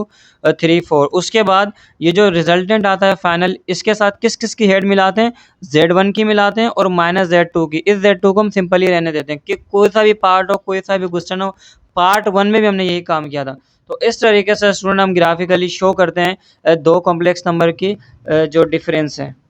Speaker 1: 3 4। उसके बाद ये जो रिजल्टेंट आता है फाइनल, इसके साथ किस किस की हेड मिलाते हैं, Z1 की मिलाते हैं और -Z2 की। इस Z2 को हम सिंपल ही रहने देते हैं कि कोई सा भी पार्ट हो, कोई सा भी क्वेश्चन हो। पार्ट 1 में भी हमने यही काम किया था। तो इस तरीके से स्टूडेंट हम ग्राफिकली शो करते हैं दो कॉम्प्लेक्स नंबर की जो डिफरेंस है।